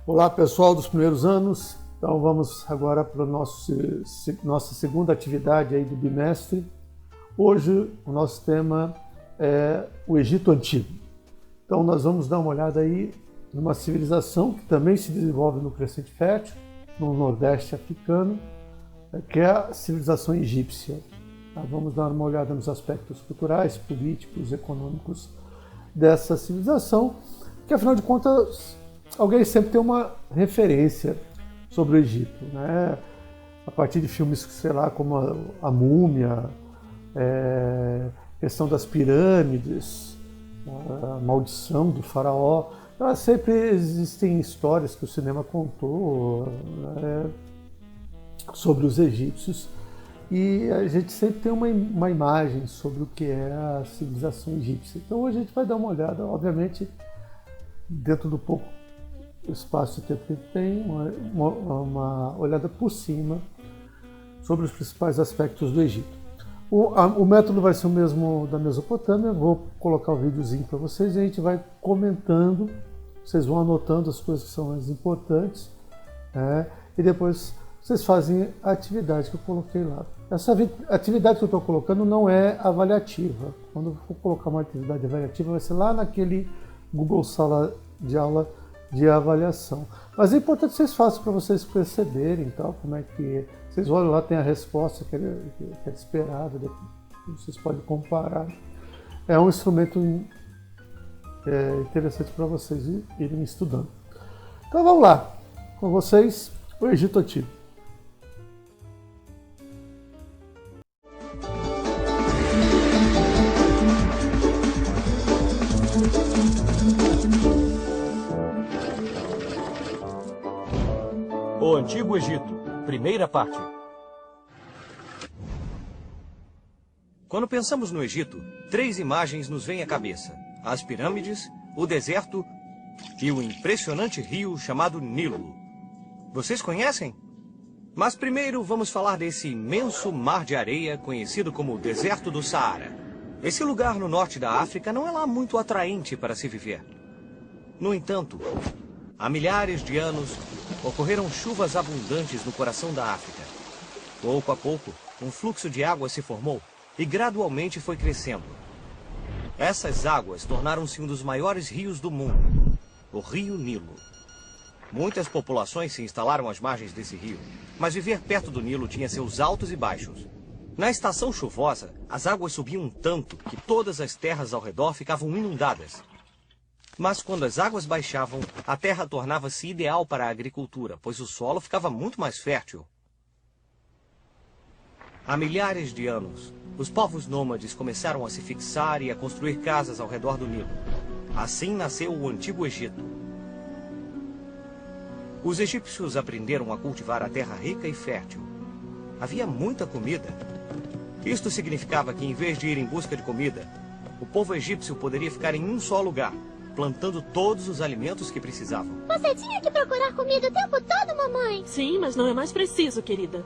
Olá pessoal dos primeiros anos, então vamos agora para a nossa segunda atividade aí do bimestre. Hoje o nosso tema é o Egito Antigo. Então nós vamos dar uma olhada aí numa civilização que também se desenvolve no Crescente Fértil, no Nordeste africano, que é a civilização egípcia. Vamos dar uma olhada nos aspectos culturais, políticos, econômicos dessa civilização, que afinal de contas alguém sempre tem uma referência sobre o Egito, né? A partir de filmes, sei lá, como a Múmia, questão das pirâmides, a maldição do faraó. Então, sempre existem histórias que o cinema contou, né, sobre os egípcios, e a gente sempre tem uma imagem sobre o que é a civilização egípcia. Então hoje a gente vai dar uma olhada, obviamente, dentro do pouco espaço de tempo que tem, uma olhada por cima sobre os principais aspectos do Egito. O método vai ser o mesmo da Mesopotâmia. Vou colocar o videozinho para vocês e a gente vai comentando, vocês vão anotando as coisas que são mais importantes, né? E depois vocês fazem a atividade que eu coloquei lá. Essa atividade que eu estou colocando não é avaliativa. Quando eu for colocar uma atividade avaliativa, vai ser lá naquele Google Sala de Aula de avaliação. Mas é importante que vocês façam para vocês perceberem, então, como é que vocês olham lá, tem a resposta que é esperada, vocês podem comparar. É um instrumento interessante para vocês irem estudando. Então vamos lá, com vocês, o Egito Antigo. O Antigo Egito, primeira parte. Quando pensamos no Egito, 3 imagens nos vêm à cabeça: as pirâmides, o deserto e o impressionante rio chamado Nilo. Vocês conhecem? Mas primeiro vamos falar desse imenso mar de areia conhecido como o Deserto do Saara. Esse lugar no norte da África não é lá muito atraente para se viver. No entanto, há milhares de anos, ocorreram chuvas abundantes no coração da África. Pouco a pouco, um fluxo de água se formou e gradualmente foi crescendo. Essas águas tornaram-se um dos maiores rios do mundo, o Rio Nilo. Muitas populações se instalaram às margens desse rio, mas viver perto do Nilo tinha seus altos e baixos. Na estação chuvosa, as águas subiam tanto que todas as terras ao redor ficavam inundadas. Mas quando as águas baixavam, a terra tornava-se ideal para a agricultura, pois o solo ficava muito mais fértil. Há milhares de anos, os povos nômades começaram a se fixar e a construir casas ao redor do Nilo. Assim nasceu o Antigo Egito. Os egípcios aprenderam a cultivar a terra rica e fértil. Havia muita comida. Isto significava que, em vez de ir em busca de comida, o povo egípcio poderia ficar em um só lugar, plantando todos os alimentos que precisavam. Você tinha que procurar comida o tempo todo, mamãe. Sim, mas não é mais preciso, querida.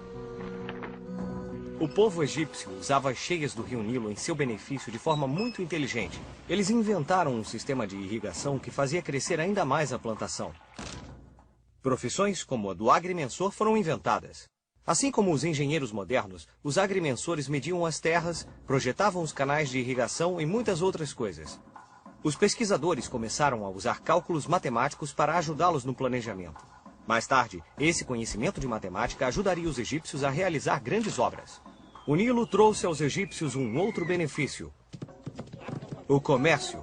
O povo egípcio usava as cheias do rio Nilo em seu benefício de forma muito inteligente. Eles inventaram um sistema de irrigação que fazia crescer ainda mais a plantação. Profissões como a do agrimensor foram inventadas. Assim como os engenheiros modernos, os agrimensores mediam as terras, projetavam os canais de irrigação e muitas outras coisas. Os pesquisadores começaram a usar cálculos matemáticos para ajudá-los no planejamento. Mais tarde, esse conhecimento de matemática ajudaria os egípcios a realizar grandes obras. O Nilo trouxe aos egípcios um outro benefício: o comércio.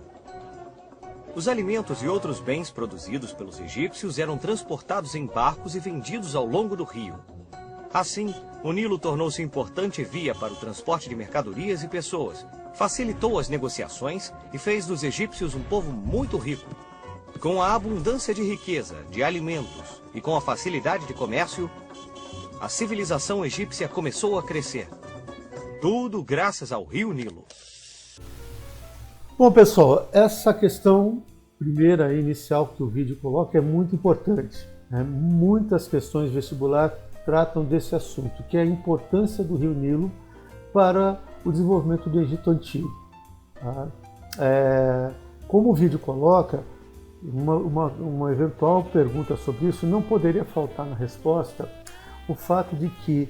Os alimentos e outros bens produzidos pelos egípcios eram transportados em barcos e vendidos ao longo do rio. Assim, o Nilo tornou-se importante via para o transporte de mercadorias e pessoas, facilitou as negociações e fez dos egípcios um povo muito rico. Com a abundância de riqueza, de alimentos e com a facilidade de comércio, a civilização egípcia começou a crescer. Tudo graças ao rio Nilo. Bom, pessoal, essa questão primeira inicial que o vídeo coloca é muito importante, né? Muitas questões vestibular tratam desse assunto, que é a importância do rio Nilo para o desenvolvimento do Egito Antigo. Tá? Como o vídeo coloca, uma eventual pergunta sobre isso, não poderia faltar na resposta o fato de que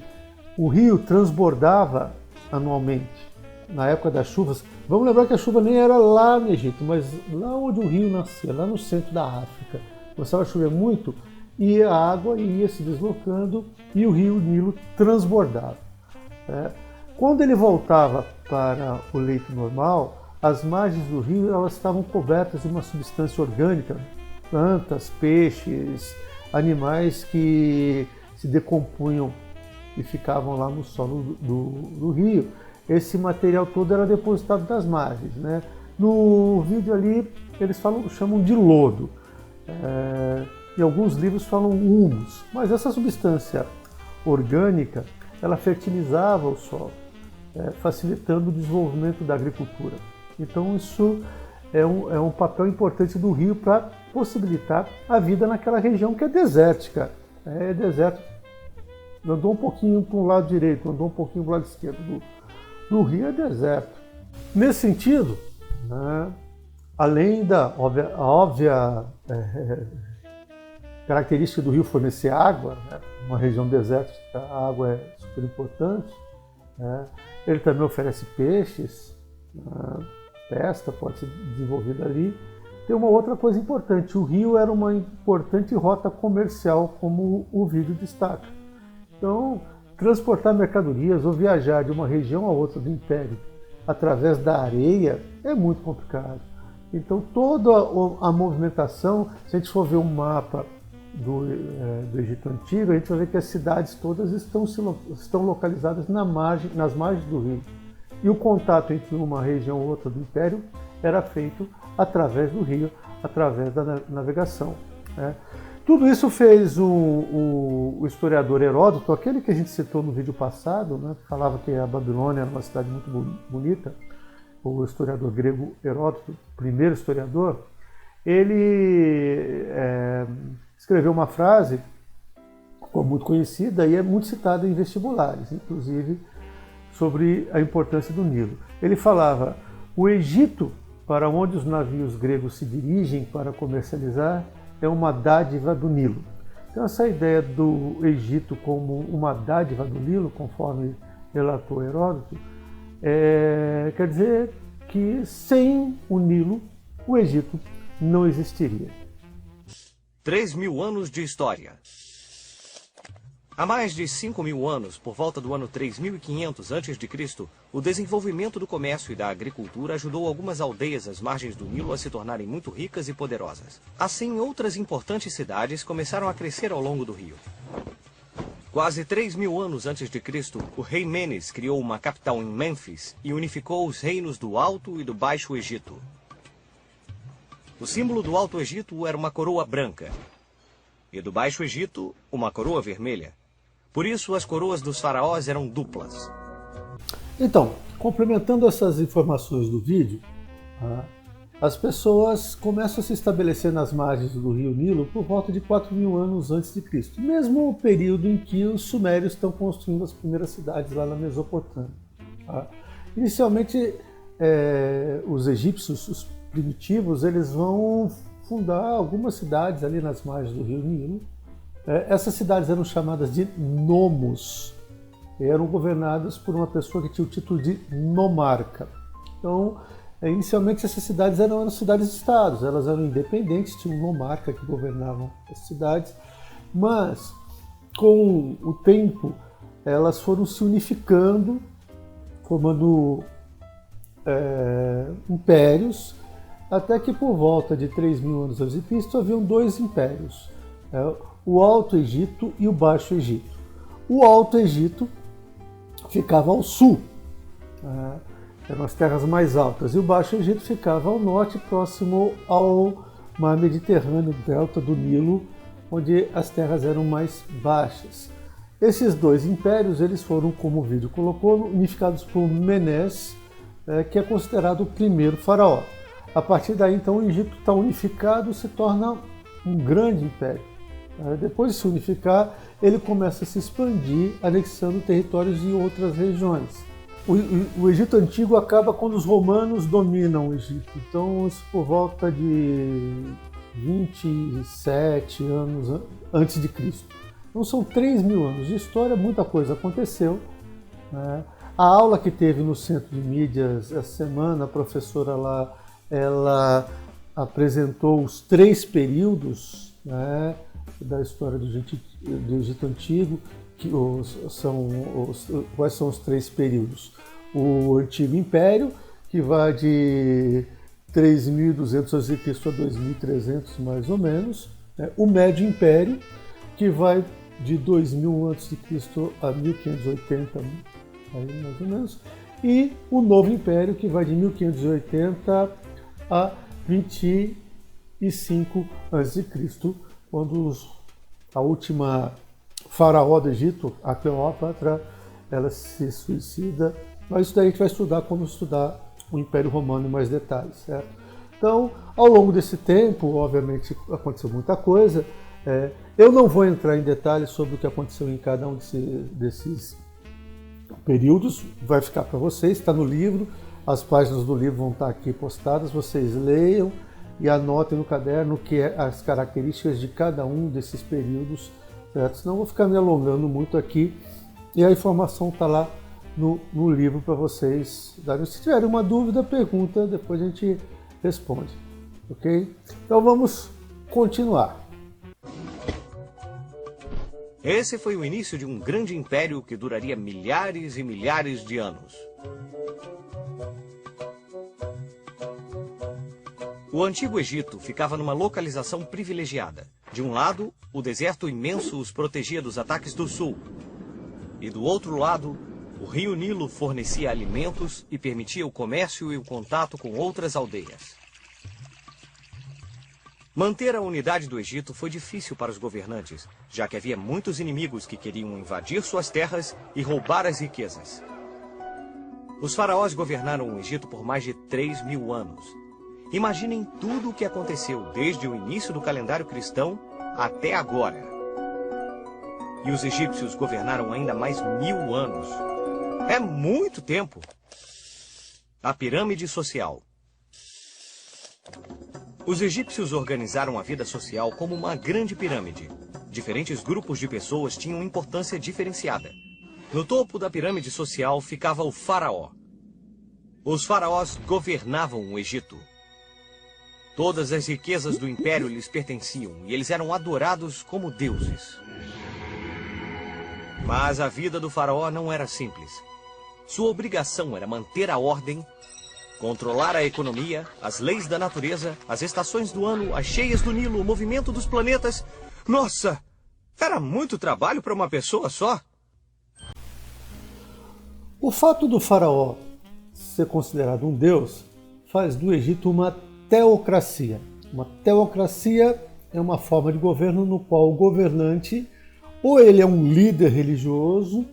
o rio transbordava anualmente na época das chuvas. Vamos lembrar que a chuva nem era lá no Egito, mas lá onde o rio nascia, lá no centro da África. Começava a chover muito e a água ia se deslocando e o rio Nilo transbordava. Quando ele voltava para o leito normal, as margens do rio elas estavam cobertas de uma substância orgânica, plantas, peixes, animais que se decompunham e ficavam lá no solo do rio. Esse material todo era depositado nas margens, né? No vídeo ali eles chamam de lodo. Em alguns livros falam humus, mas essa substância orgânica ela fertilizava o solo, facilitando o desenvolvimento da agricultura. Então isso é um papel importante do rio para possibilitar a vida naquela região que é desértica. É deserto. Andou um pouquinho para o lado direito, andou um pouquinho para o lado esquerdo. No rio é deserto. Nesse sentido, né, além da óbvia característica do rio fornecer água, né, uma região desértica, a água é super importante, né, ele também oferece peixes, pesca pode ser desenvolvida ali. Tem uma outra coisa importante, o rio era uma importante rota comercial, como o vídeo destaca. Então, transportar mercadorias ou viajar de uma região a outra do Império através da areia é muito complicado. Então, toda a movimentação, se a gente for ver um mapa do Egito Antigo, a gente vai ver que as cidades todas estão localizadas nas margens do rio. E o contato entre uma região ou outra do Império era feito através do rio, através da navegação, né? Tudo isso fez o historiador Heródoto, aquele que a gente citou no vídeo passado, né, que falava que a Babilônia era uma cidade muito bonita, o historiador grego Heródoto, o primeiro historiador, ele escreveu uma frase muito conhecida e é muito citada em vestibulares, inclusive sobre a importância do Nilo. Ele falava: o Egito, para onde os navios gregos se dirigem para comercializar, é uma dádiva do Nilo. Então essa ideia do Egito como uma dádiva do Nilo, conforme relatou Heródoto, quer dizer que sem o Nilo, o Egito não existiria. 3.000 anos de história. Há mais de 5.000 anos, por volta do ano 3500 a.C., o desenvolvimento do comércio e da agricultura ajudou algumas aldeias às margens do Nilo a se tornarem muito ricas e poderosas. Assim, outras importantes cidades começaram a crescer ao longo do rio. Quase 3.000 anos antes de Cristo, o rei Menes criou uma capital em Mênfis e unificou os reinos do Alto e do Baixo Egito. O símbolo do Alto Egito era uma coroa branca e do Baixo Egito uma coroa vermelha. Por isso, as coroas dos faraós eram duplas. Então, complementando essas informações do vídeo, as pessoas começam a se estabelecer nas margens do rio Nilo por volta de 4.000 anos antes de Cristo, mesmo o período em que os sumérios estão construindo as primeiras cidades lá na Mesopotâmia. Inicialmente, os egípcios, os primitivos, eles vão fundar algumas cidades ali nas margens do rio Nilo. Essas cidades eram chamadas de nomos, eram governadas por uma pessoa que tinha o título de nomarca. Então, inicialmente essas cidades eram cidades-estados, elas eram independentes, tinha um nomarca que governava as cidades, mas com o tempo elas foram se unificando, formando impérios, até que por volta de 3.000 anos antes de Cristo haviam dois impérios, o Alto Egito e o Baixo Egito. O Alto Egito ficava ao sul, eram as terras mais altas, e o Baixo Egito ficava ao norte, próximo ao mar Mediterrâneo, delta do Nilo, onde as terras eram mais baixas. Esses dois impérios eles foram, como o vídeo colocou, unificados por Menes, que é considerado o primeiro faraó. A partir daí, então, o Egito está unificado e se torna um grande império. Depois de se unificar, ele começa a se expandir, anexando territórios em outras regiões. O Egito Antigo acaba quando os romanos dominam o Egito. Então, por volta de 27 anos antes de Cristo. Então são 3.000 anos de história, muita coisa aconteceu, né? A aula que teve no Centro de Mídias essa semana, a professora lá, ela apresentou os 3 períodos, né, da história do Egito Antigo, quais são os 3 períodos. O Antigo Império, que vai de 3.200 a.C. a 2.300 mais ou menos, né? O Médio Império, que vai de 2.000 a.C. a 1.580 aí mais ou menos, e o Novo Império, que vai de 1580 a 25 a.C., quando a última faraó do Egito, a Cleópatra, ela se suicida. Mas isso daí a gente vai estudar quando estudar o Império Romano em mais detalhes, certo? Então, ao longo desse tempo, obviamente, aconteceu muita coisa. Eu não vou entrar em detalhes sobre o que aconteceu em cada um desses períodos, vai ficar para vocês, está no livro, as páginas do livro vão estar aqui postadas, vocês leiam e anotem no caderno que é as características de cada um desses períodos, certo? Senão eu vou ficar me alongando muito aqui e a informação está lá no livro para vocês darem. Se tiverem uma dúvida, pergunta, depois a gente responde, ok? Então vamos continuar. Esse foi o início de um grande império que duraria milhares e milhares de anos. O Antigo Egito ficava numa localização privilegiada. De um lado, o deserto imenso os protegia dos ataques do sul. E do outro lado, o rio Nilo fornecia alimentos e permitia o comércio e o contato com outras aldeias. Manter a unidade do Egito foi difícil para os governantes, já que havia muitos inimigos que queriam invadir suas terras e roubar as riquezas. Os faraós governaram o Egito por mais de 3.000 anos. Imaginem tudo o que aconteceu desde o início do calendário cristão até agora. E os egípcios governaram ainda mais 1.000 anos. É muito tempo. A pirâmide social. Os egípcios organizaram a vida social como uma grande pirâmide. Diferentes grupos de pessoas tinham importância diferenciada. No topo da pirâmide social ficava o faraó. Os faraós governavam o Egito. Todas as riquezas do império lhes pertenciam e eles eram adorados como deuses. Mas a vida do faraó não era simples. Sua obrigação era manter a ordem, controlar a economia, as leis da natureza, as estações do ano, as cheias do Nilo, o movimento dos planetas. Nossa, era muito trabalho para uma pessoa só. O fato do faraó ser considerado um deus faz do Egito uma teocracia. Uma teocracia é uma forma de governo no qual o governante ou ele é um líder religioso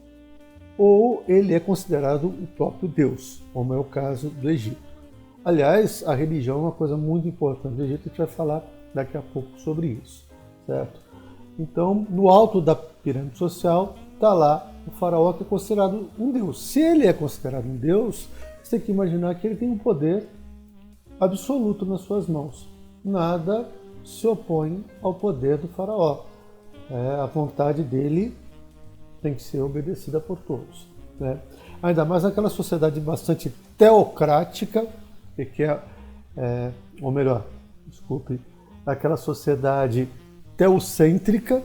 ou ele é considerado o próprio Deus, como é o caso do Egito. Aliás, a religião é uma coisa muito importante do Egito, a gente vai falar daqui a pouco sobre isso, certo? Então, no alto da pirâmide social está lá o faraó, que é considerado um deus. Se ele é considerado um deus, você tem que imaginar que ele tem um poder absoluto nas suas mãos. Nada se opõe ao poder do faraó. A vontade dele tem que ser obedecida por todos, né? Ainda mais naquela sociedade bastante teocrática, que ou melhor, desculpe, aquela sociedade teocêntrica,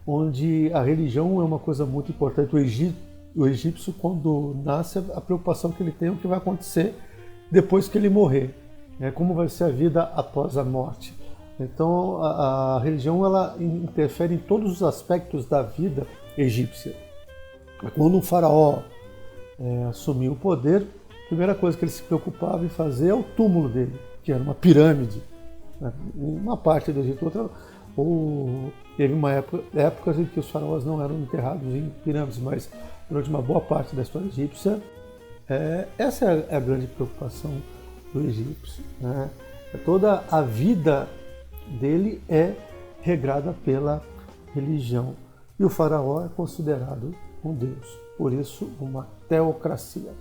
onde a religião é uma coisa muito importante. O egípcio, quando nasce, a preocupação que ele tem é o que vai acontecer depois que ele morrer, como vai ser a vida após a morte. Então a religião ela interfere em todos os aspectos da vida egípcia. Quando um faraó assumiu o poder, a primeira coisa que ele se preocupava em fazer é o túmulo dele, que era uma pirâmide. Uma parte do Egito, outra. Teve uma épocas em que os faraós não eram enterrados em pirâmides, mas durante uma boa parte da história egípcia, essa é a grande preocupação do egípcio, né? Toda a vida dele é regrada pela religião. E o faraó é considerado um deus, por isso uma teocracia.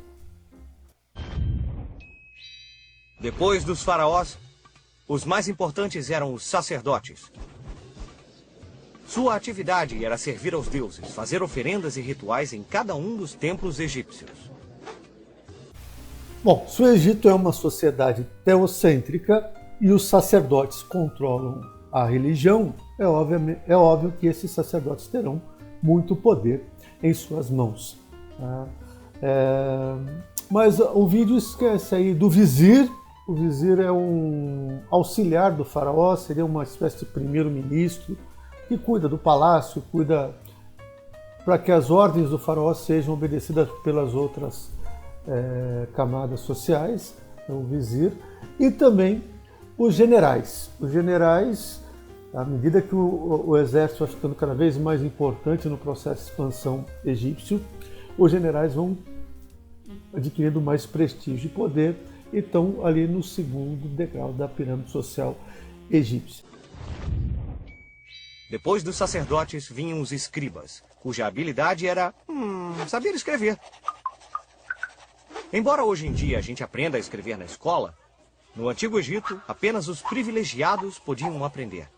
Depois dos faraós, Os mais importantes eram os sacerdotes. Sua atividade era servir aos deuses, fazer oferendas e rituais em cada um dos templos egípcios. Bom, se o Egito é uma sociedade teocêntrica e os sacerdotes controlam a religião, é óbvio que esses sacerdotes terão muito poder em suas mãos. Mas o vídeo esquece aí do vizir. O vizir é um auxiliar do faraó, seria uma espécie de primeiro-ministro que cuida do palácio, cuida para que as ordens do faraó sejam obedecidas pelas outras camadas sociais, o vizir, e também os generais. Os generais, à medida que o exército vai ficando cada vez mais importante no processo de expansão egípcio, os generais vão adquirindo mais prestígio e poder e estão ali no segundo degrau da pirâmide social egípcia. Depois dos sacerdotes vinham os escribas, cuja habilidade era saber escrever. Embora hoje em dia a gente aprenda a escrever na escola, no Antigo Egito apenas os privilegiados podiam aprender.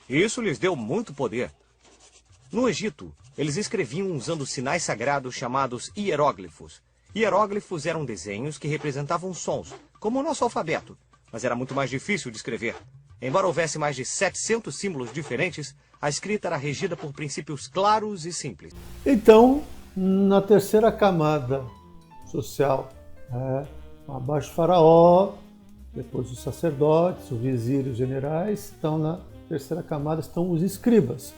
Isso lhes deu muito poder. No Egito, eles escreviam usando sinais sagrados chamados hieróglifos. Hieróglifos eram desenhos que representavam sons, como o nosso alfabeto, mas era muito mais difícil de escrever. Embora houvesse mais de 700 símbolos diferentes, a escrita era regida por princípios claros e simples. Então, na terceira camada social, abaixo do faraó, depois os sacerdotes, o vizir e os generais, então na terceira camada estão os escribas.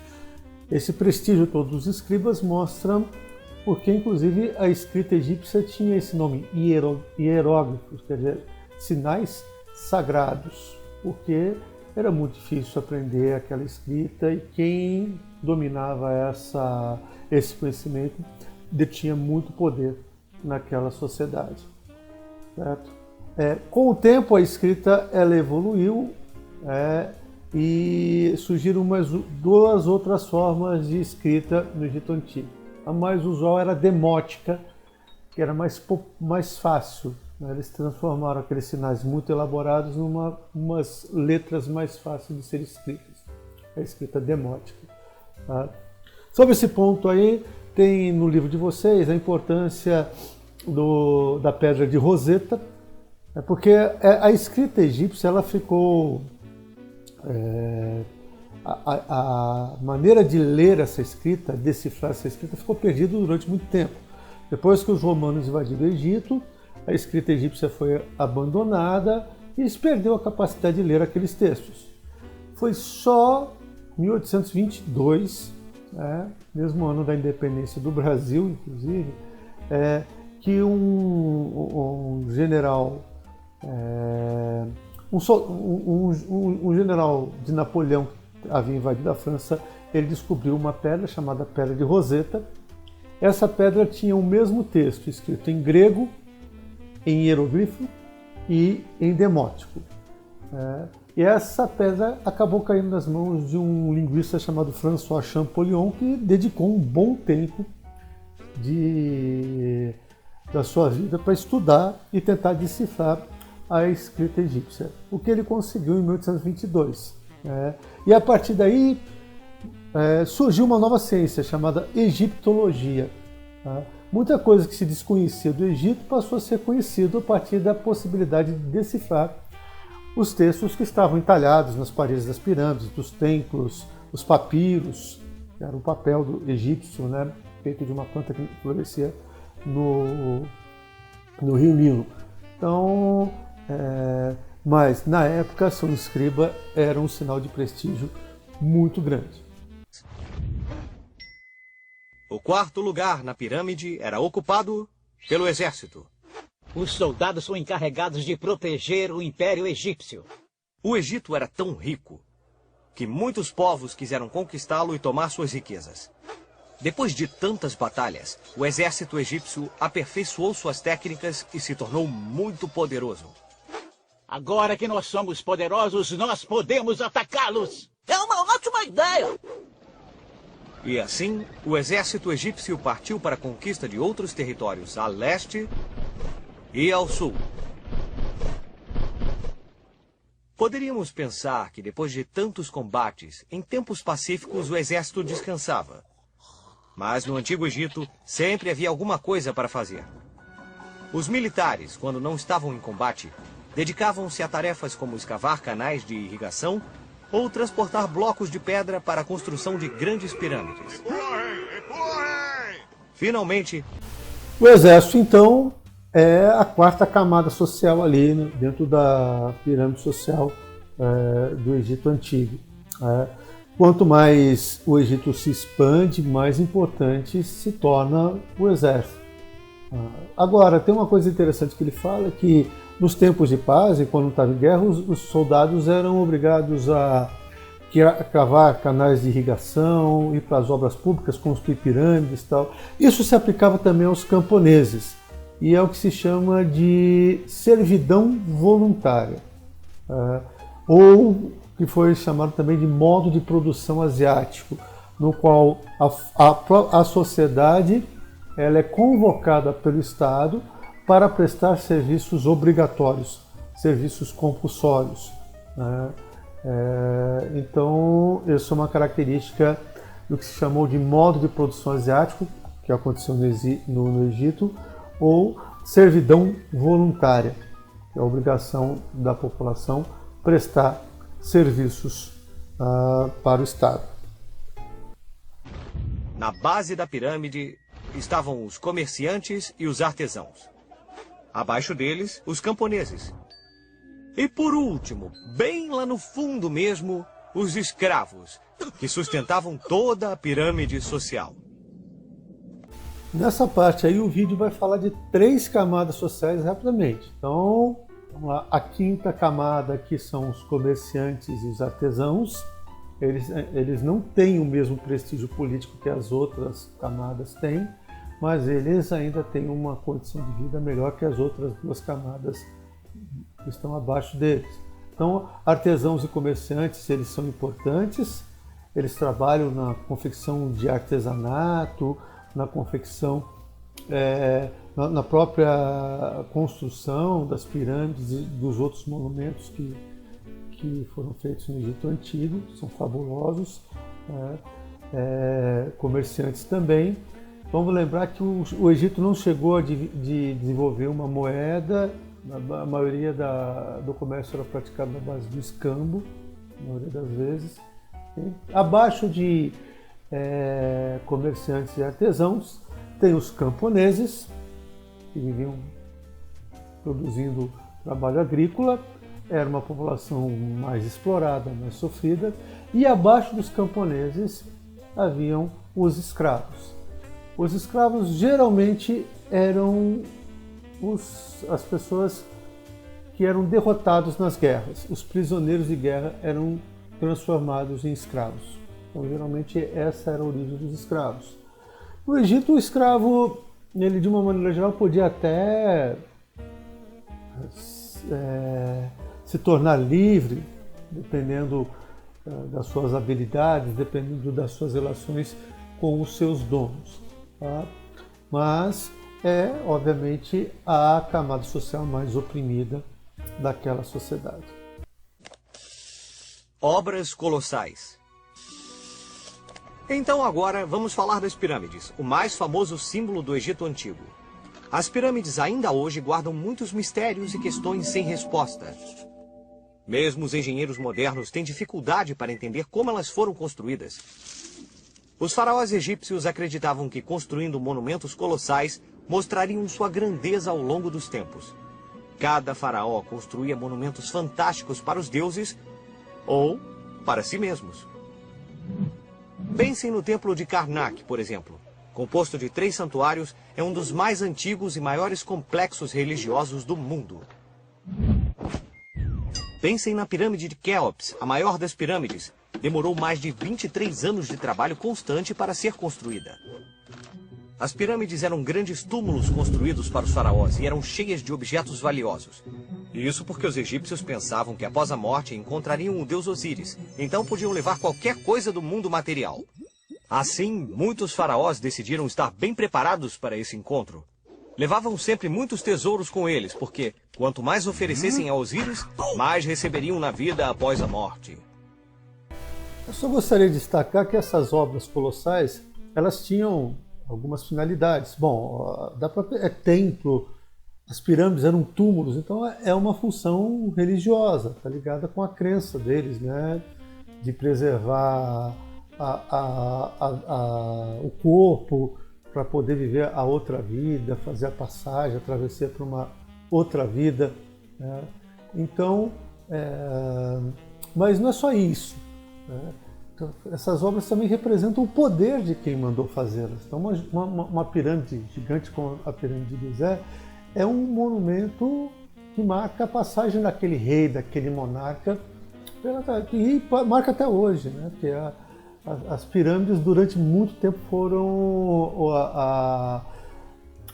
Esse prestígio todo dos escribas mostra porque, inclusive, a escrita egípcia tinha esse nome, hieróglifos, quer dizer, sinais sagrados, porque era muito difícil aprender aquela escrita e quem dominava esse conhecimento detinha muito poder naquela sociedade. Certo? Com o tempo, a escrita ela evoluiu e surgiram duas outras formas de escrita no Egito Antigo. A mais usual era a demótica, que era mais fácil. Eles transformaram aqueles sinais muito elaborados em umas letras mais fáceis de serem escritas. A escrita demótica. Tá? Sobre esse ponto aí, tem no livro de vocês a importância da pedra de Roseta, porque a escrita egípcia ela ficou... A maneira de ler essa escrita, decifrar essa escrita, ficou perdida durante muito tempo. Depois que os romanos invadiram o Egito, a escrita egípcia foi abandonada e se perdeu a capacidade de ler aqueles textos. Foi só em 1822, mesmo ano da independência do Brasil, inclusive, que um general, um general de Napoleão que havia invadido a França, ele descobriu uma pedra chamada Pedra de Roseta. Essa pedra tinha o mesmo texto escrito em grego, em hieroglifo e em demótico. E essa pedra acabou caindo nas mãos de um linguista chamado François Champollion, que dedicou um bom tempo da sua vida para estudar e tentar decifrar a escrita egípcia, o que ele conseguiu em 1822. E a partir daí surgiu uma nova ciência chamada egiptologia. Muita coisa que se desconhecia do Egito passou a ser conhecido a partir da possibilidade de decifrar os textos que estavam entalhados nas paredes das pirâmides, dos templos, os papiros, que era o papel do egípcio, feito de uma planta que florescia no Rio Nilo. Então, mas na época, ser um escriba era um sinal de prestígio muito grande. O quarto lugar na pirâmide era ocupado pelo exército. Os soldados são encarregados de proteger o Império Egípcio. O Egito era tão rico que muitos povos quiseram conquistá-lo e tomar suas riquezas. Depois de tantas batalhas, o exército egípcio aperfeiçoou suas técnicas e se tornou muito poderoso. Agora que nós somos poderosos, nós podemos atacá-los! É uma ótima ideia! E assim, o exército egípcio partiu para a conquista de outros territórios a leste e ao sul. Poderíamos pensar que depois de tantos combates, em tempos pacíficos o exército descansava. Mas no Antigo Egito sempre havia alguma coisa para fazer. Os militares, quando não estavam em combate, dedicavam-se a tarefas como escavar canais de irrigação ou transportar blocos de pedra para a construção de grandes pirâmides. Finalmente, o exército, então, é a quarta camada social ali, né, dentro da pirâmide social do Egito Antigo. Quanto mais o Egito se expande, mais importante se torna o exército. Agora, tem uma coisa interessante que ele fala, que nos tempos de paz, e quando estava em guerra, os soldados eram obrigados a cavar canais de irrigação, ir para as obras públicas, construir pirâmides e tal. Isso se aplicava também aos camponeses, e é o que se chama de servidão voluntária, ou que foi chamado também de modo de produção asiático, no qual a sociedade ela é convocada pelo Estado para prestar serviços obrigatórios, serviços compulsórios. Então, isso é uma característica do que se chamou de modo de produção asiático, que aconteceu no Egito, ou servidão voluntária, que é a obrigação da população prestar serviços para o Estado. Na base da pirâmide estavam os comerciantes e os artesãos. Abaixo deles, os camponeses. E por último, bem lá no fundo mesmo, os escravos, que sustentavam toda a pirâmide social. Nessa parte aí o vídeo vai falar de 3 camadas sociais rapidamente. Então, vamos lá. A quinta camada aqui são os comerciantes e os artesãos. Eles não têm o mesmo prestígio político que as outras camadas têm, mas eles ainda têm uma condição de vida melhor que as outras 2 camadas que estão abaixo deles. Então, artesãos e comerciantes, eles são importantes, eles trabalham na confecção de artesanato, na confecção, na própria construção das pirâmides e dos outros monumentos que foram feitos no Egito Antigo, são fabulosos. Comerciantes também. Vamos lembrar que o Egito não chegou a desenvolver uma moeda. A maioria do comércio era praticado na base do escambo, a maioria das vezes. E abaixo de comerciantes e artesãos, tem os camponeses, que viviam produzindo trabalho agrícola, era uma população mais explorada, mais sofrida, e abaixo dos camponeses haviam os escravos. Os escravos geralmente eram as pessoas que eram derrotados nas guerras. Os prisioneiros de guerra eram transformados em escravos. Então, geralmente, essa era a origem dos escravos. No Egito, o escravo, ele de uma maneira geral, podia até se tornar livre, dependendo das suas habilidades, dependendo das suas relações com os seus donos. Tá? Mas obviamente, a camada social mais oprimida daquela sociedade. Obras colossais. Então agora vamos falar das pirâmides, o mais famoso símbolo do Egito Antigo. As pirâmides ainda hoje guardam muitos mistérios e questões sem resposta. Mesmo os engenheiros modernos têm dificuldade para entender como elas foram construídas. Os faraós egípcios acreditavam que construindo monumentos colossais mostrariam sua grandeza ao longo dos tempos. Cada faraó construía monumentos fantásticos para os deuses ou para si mesmos. Pensem no templo de Karnak, por exemplo. Composto de 3 santuários, é um dos mais antigos e maiores complexos religiosos do mundo. Pensem na pirâmide de Quéops, a maior das pirâmides. Demorou mais de 23 anos de trabalho constante para ser construída. As pirâmides eram grandes túmulos construídos para os faraós e eram cheias de objetos valiosos. Isso porque os egípcios pensavam que após a morte encontrariam o deus Osíris, então podiam levar qualquer coisa do mundo material. Assim, muitos faraós decidiram estar bem preparados para esse encontro. Levavam sempre muitos tesouros com eles, porque quanto mais oferecessem a Osíris, mais receberiam na vida após a morte. Eu só gostaria de destacar que essas obras colossais, elas tinham algumas finalidades. Bom, é templo, as pirâmides eram túmulos, então é uma função religiosa, tá ligada com a crença deles, né? De preservar o corpo para poder viver a outra vida, fazer a passagem, a travessia para uma outra vida, né? Então, mas não é só isso, né? Então, essas obras também representam o poder de quem mandou fazê-las. Então, uma pirâmide gigante como a pirâmide de Gizé é um monumento que marca a passagem daquele rei, daquele monarca, e marca até hoje, né? Que as pirâmides durante muito tempo foram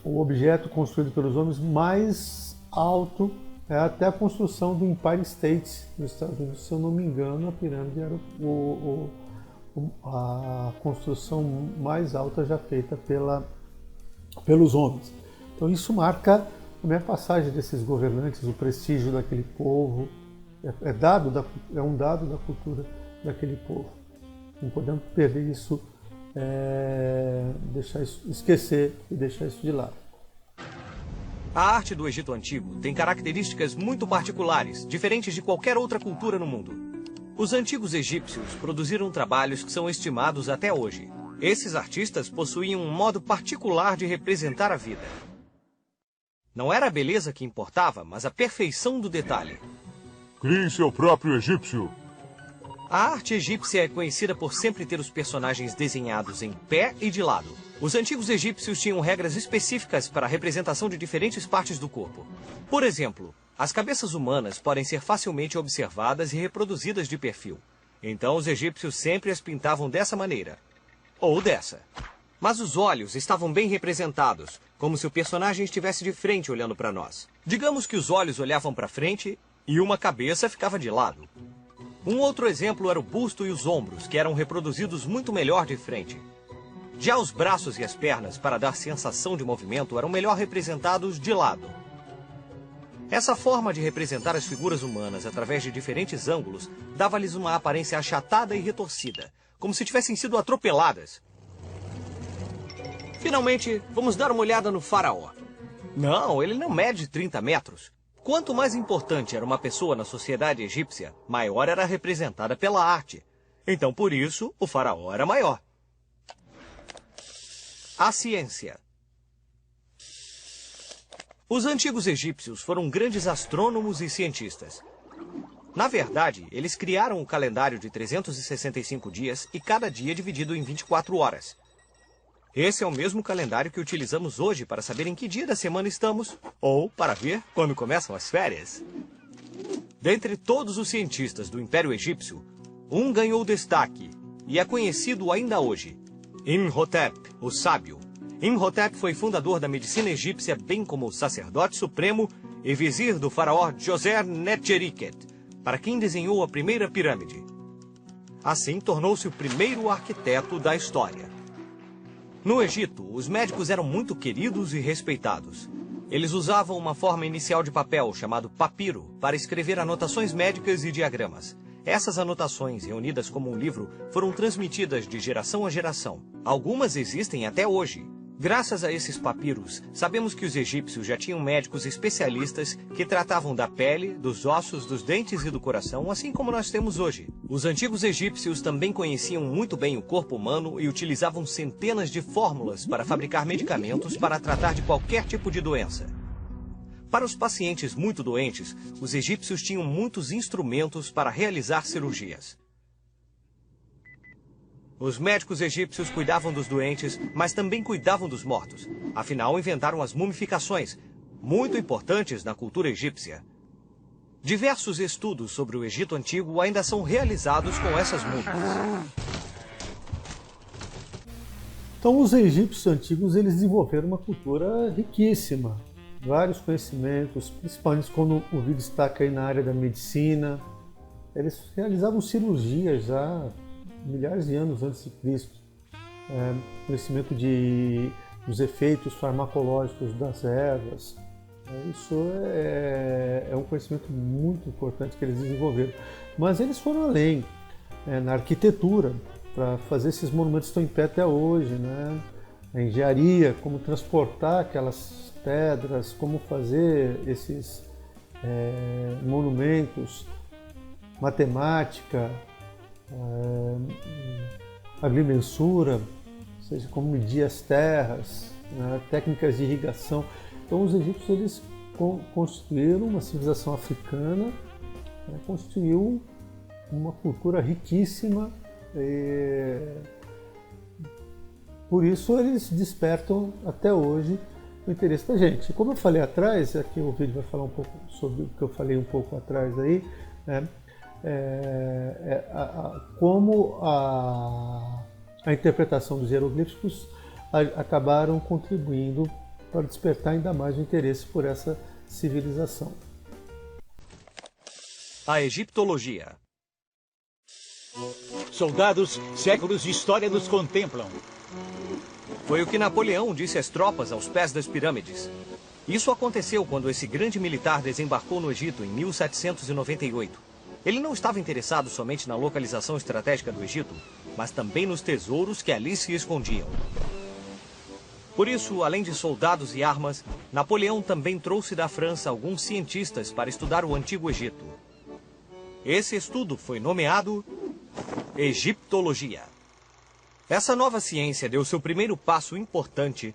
o objeto construído pelos homens mais alto, até a construção do Empire State nos Estados Unidos. Se eu não me engano, a pirâmide era a construção mais alta já feita pelos homens. Então isso marca também a passagem desses governantes, o prestígio daquele povo, é um dado da cultura daquele povo. Não podemos perder isso, esquecer e deixar isso de lado. A arte do Egito Antigo tem características muito particulares, diferentes de qualquer outra cultura no mundo. Os antigos egípcios produziram trabalhos que são estimados até hoje. Esses artistas possuíam um modo particular de representar a vida. Não era a beleza que importava, mas a perfeição do detalhe. Crie seu próprio egípcio. A arte egípcia é conhecida por sempre ter os personagens desenhados em pé e de lado. Os antigos egípcios tinham regras específicas para a representação de diferentes partes do corpo. Por exemplo, as cabeças humanas podem ser facilmente observadas e reproduzidas de perfil. Então os egípcios sempre as pintavam dessa maneira. Ou dessa. Mas os olhos estavam bem representados, como se o personagem estivesse de frente olhando para nós. Digamos que os olhos olhavam para frente e uma cabeça ficava de lado. Um outro exemplo era o busto e os ombros, que eram reproduzidos muito melhor de frente. Já os braços e as pernas, para dar sensação de movimento, eram melhor representados de lado. Essa forma de representar as figuras humanas através de diferentes ângulos dava-lhes uma aparência achatada e retorcida, como se tivessem sido atropeladas. Finalmente, vamos dar uma olhada no faraó. Não, ele não mede 30 metros. Quanto mais importante era uma pessoa na sociedade egípcia, maior era representada pela arte. Então, por isso, o faraó era maior. A ciência. Os antigos egípcios foram grandes astrônomos e cientistas. Na verdade, eles criaram o calendário de 365 dias e cada dia dividido em 24 horas. Esse é o mesmo calendário que utilizamos hoje para saber em que dia da semana estamos, ou para ver quando começam as férias. Dentre todos os cientistas do Império Egípcio, um ganhou destaque e é conhecido ainda hoje: Imhotep, o sábio. Imhotep foi fundador da medicina egípcia, bem como o sacerdote supremo e vizir do faraó Djoser-Netcheriket, para quem desenhou a primeira pirâmide. Assim, tornou-se o primeiro arquiteto da história. No Egito, os médicos eram muito queridos e respeitados. Eles usavam uma forma inicial de papel, chamado papiro, para escrever anotações médicas e diagramas. Essas anotações, reunidas como um livro, foram transmitidas de geração a geração. Algumas existem até hoje. Graças a esses papiros, sabemos que os egípcios já tinham médicos especialistas que tratavam da pele, dos ossos, dos dentes e do coração, assim como nós temos hoje. Os antigos egípcios também conheciam muito bem o corpo humano e utilizavam centenas de fórmulas para fabricar medicamentos para tratar de qualquer tipo de doença. Para os pacientes muito doentes, os egípcios tinham muitos instrumentos para realizar cirurgias. Os médicos egípcios cuidavam dos doentes, mas também cuidavam dos mortos. Afinal, inventaram as mumificações, muito importantes na cultura egípcia. Diversos estudos sobre o Egito Antigo ainda são realizados com essas múmias. Então, os egípcios antigos eles desenvolveram uma cultura riquíssima. Vários conhecimentos, principalmente quando o vídeo destaca aí na área da medicina. Eles realizavam cirurgias já milhares de anos antes de Cristo. Conhecimento de os efeitos farmacológicos das ervas. Isso é um conhecimento muito importante que eles desenvolveram. Mas eles foram além, na arquitetura, para fazer esses monumentos que estão em pé até hoje, né? A engenharia, como transportar aquelas pedras, como fazer esses monumentos, matemática, agrimensura, ou seja, como medir as terras, né? Técnicas de irrigação. Então os egípcios eles construíram uma civilização africana, né? Construiu uma cultura riquíssima. Por isso eles despertam até hoje o interesse da gente. Como eu falei atrás, aqui o vídeo vai falar um pouco sobre o que eu falei um pouco atrás aí, né? Como a interpretação dos hieroglíficos acabaram contribuindo para despertar ainda mais o interesse por essa civilização. A egiptologia. Soldados, séculos de história nos contemplam. Foi o que Napoleão disse às tropas aos pés das pirâmides. Isso aconteceu quando esse grande militar desembarcou no Egito em 1798. Ele não estava interessado somente na localização estratégica do Egito, mas também nos tesouros que ali se escondiam. Por isso, além de soldados e armas, Napoleão também trouxe da França alguns cientistas para estudar o Antigo Egito. Esse estudo foi nomeado Egiptologia. Essa nova ciência deu seu primeiro passo importante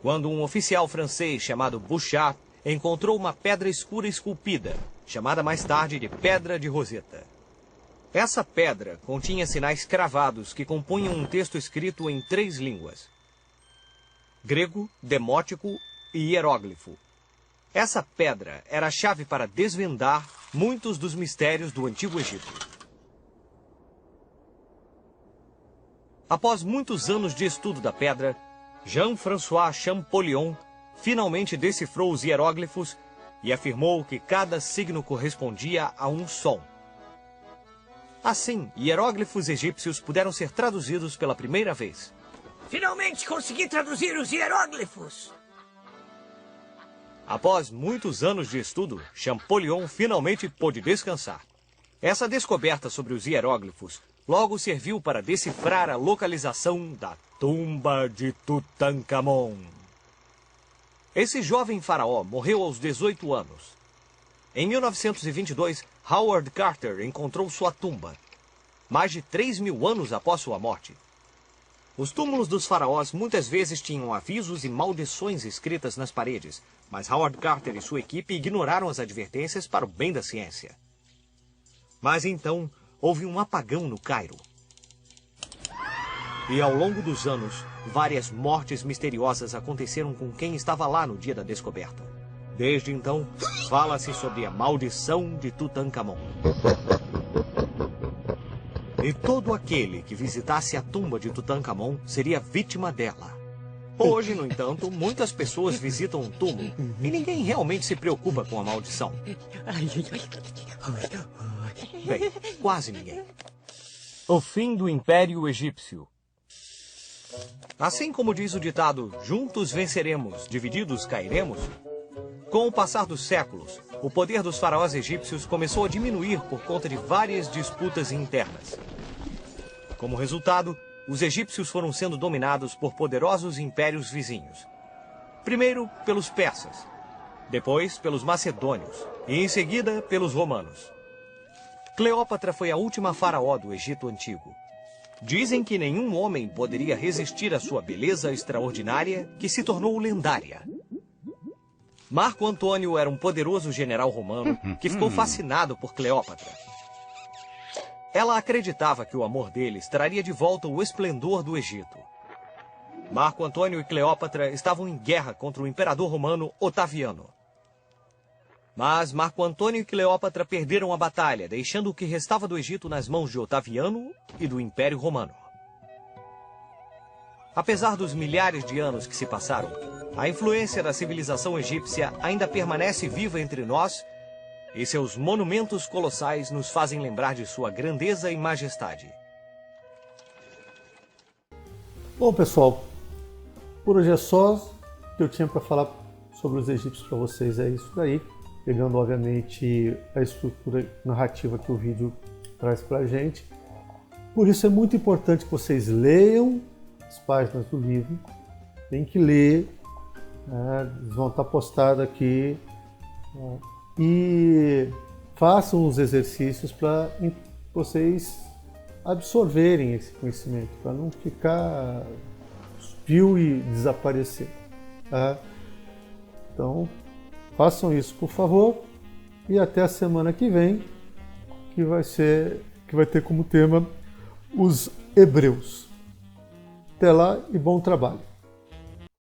quando um oficial francês chamado Bouchard encontrou uma pedra escura esculpida, chamada mais tarde de Pedra de Roseta. Essa pedra continha sinais cravados que compunham um texto escrito em 3 línguas: grego, demótico e hieróglifo. Essa pedra era a chave para desvendar muitos dos mistérios do Antigo Egito. Após muitos anos de estudo da pedra, Jean-François Champollion finalmente decifrou os hieróglifos e afirmou que cada signo correspondia a um som. Assim, hieróglifos egípcios puderam ser traduzidos pela primeira vez. Finalmente consegui traduzir os hieróglifos! Após muitos anos de estudo, Champollion finalmente pôde descansar. Essa descoberta sobre os hieróglifos logo serviu para decifrar a localização da tumba de Tutankhamon. Esse jovem faraó morreu aos 18 anos. Em 1922, Howard Carter encontrou sua tumba, mais de 3.000 anos após sua morte. Os túmulos dos faraós muitas vezes tinham avisos e maldições escritas nas paredes, mas Howard Carter e sua equipe ignoraram as advertências para o bem da ciência. Mas então, houve um apagão no Cairo. E ao longo dos anos, várias mortes misteriosas aconteceram com quem estava lá no dia da descoberta. Desde então, fala-se sobre a maldição de Tutankhamon. E todo aquele que visitasse a tumba de Tutankhamon seria vítima dela. Hoje, no entanto, muitas pessoas visitam o túmulo e ninguém realmente se preocupa com a maldição. Bem, quase ninguém. O fim do Império Egípcio. Assim como diz o ditado, juntos venceremos, divididos cairemos, com o passar dos séculos, o poder dos faraós egípcios começou a diminuir por conta de várias disputas internas. Como resultado, os egípcios foram sendo dominados por poderosos impérios vizinhos. Primeiro pelos persas, depois pelos macedônios e em seguida pelos romanos. Cleópatra foi a última faraó do Egito Antigo. Dizem que nenhum homem poderia resistir à sua beleza extraordinária, que se tornou lendária. Marco Antônio era um poderoso general romano que ficou fascinado por Cleópatra. Ela acreditava que o amor deles traria de volta o esplendor do Egito. Marco Antônio e Cleópatra estavam em guerra contra o imperador romano Otaviano. Mas Marco Antônio e Cleópatra perderam a batalha, deixando o que restava do Egito nas mãos de Otaviano e do Império Romano. Apesar dos milhares de anos que se passaram, a influência da civilização egípcia ainda permanece viva entre nós e seus monumentos colossais nos fazem lembrar de sua grandeza e majestade. Bom, pessoal, Por hoje é só. O que eu tinha para falar sobre os egípcios para vocês é isso daí, pegando obviamente a estrutura narrativa que o vídeo traz para a gente. Por isso é muito importante que vocês leiam as páginas do livro, tem que ler, né? Vão estar postadas aqui, né? E façam os exercícios para vocês absorverem esse conhecimento, para não ficar viu e desaparecer. Tá? Então, façam isso, por favor, e até a semana que vem, que vai ter como tema os hebreus. Até lá e bom trabalho.